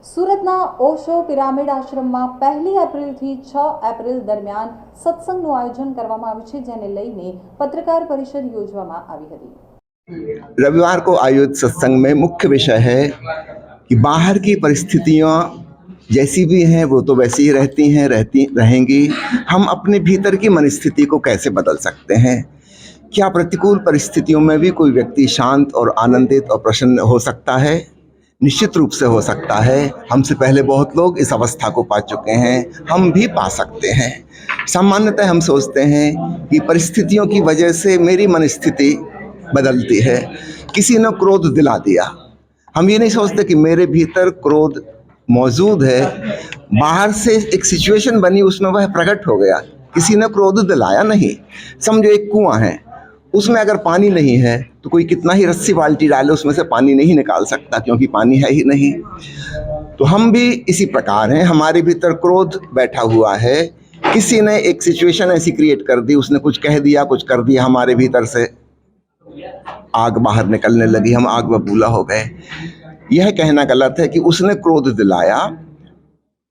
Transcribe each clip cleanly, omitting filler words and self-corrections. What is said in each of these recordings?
સુરતના ઓશો પિરામિડ આશ્રમમાં 1 એપ્રિલથી 6 એપ્રિલ દરમિયાન સત્સંગનું આયોજન કરવામાં આવ્યું છે, જેને લઈને પત્રકાર પરિષદ યોજવામાં આવી હતી। रविवार को आयोजित सत्संग में मुख्य विषय है कि बाहर की परिस्थितियाँ जैसी भी हैं वो तो वैसी ही रहती रहेंगी। हम अपने भीतर की मनस्थिति को कैसे बदल सकते हैं? क्या प्रतिकूल परिस्थितियों में भी कोई व्यक्ति शांत और आनंदित और प्रसन्न हो सकता है? निश्चित रूप से हो सकता है। हमसे पहले बहुत लोग इस अवस्था को पा चुके हैं, हम भी पा सकते हैं। सामान्यतः हम सोचते हैं कि परिस्थितियों की वजह से मेरी मनस्थिति बदलती है। किसी ने क्रोध दिला दिया, हम ये नहीं सोचते कि मेरे भीतर क्रोध मौजूद है, बाहर से एक सिचुएशन बनी उसमें वह प्रकट हो गया। किसी ने क्रोध दिलाया नहीं। समझो एक कुआं है, उसमें अगर पानी नहीं है तो कोई कितना ही रस्सी बाल्टी डाले उसमें से पानी नहीं निकाल सकता, क्योंकि पानी है ही नहीं। तो हम भी इसी प्रकार हैं, हमारे भीतर क्रोध बैठा हुआ है। किसी ने एक सिचुएशन ऐसी क्रिएट कर दी, उसने कुछ कह दिया, कुछ कर दिया, हमारे भीतर से आग बाहर निकलने लगी, हम आग बबूला हो गए। यह कहना गलत है कि उसने क्रोध दिलाया।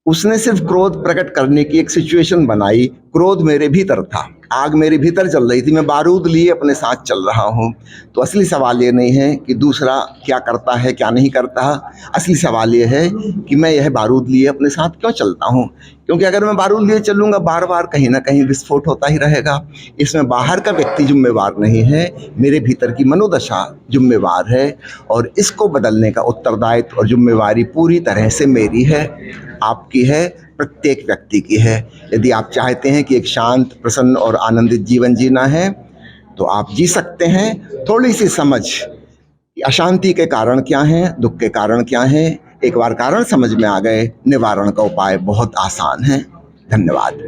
उसने सिर्फ क्रोध प्रकट करने की एक सिचुएशन बनाई। क्रोध मेरे भीतर था, आग मेरे भीतर चल रही थी, मैं बारूद लिए अपने साथ चल रहा हूँ। तो असली सवाल ये नहीं है कि दूसरा क्या करता है क्या नहीं करता। असली सवाल ये है कि मैं यह बारूद लिए अपने साथ क्यों चलता हूँ, क्योंकि अगर मैं बारूद लिए चलूँगा बार बार कहीं ना कहीं विस्फोट होता ही रहेगा। इसमें बाहर का व्यक्ति जिम्मेवार नहीं है, मेरे भीतर की मनोदशा जिम्मेवार है, और इसको बदलने का उत्तरदायित्व और जिम्मेवारी पूरी तरह से मेरी है, आपकी है, प्रत्येक व्यक्ति की है। यदि आप चाहते हैं कि एक शांत, प्रसन्न और आनंदित जीवन जीना है तो आप जी सकते हैं। थोड़ी सी समझ, अशांति के कारण क्या हैं, दुख के कारण क्या हैं, एक बार कारण समझ में आ गए, निवारण का उपाय बहुत आसान है। धन्यवाद।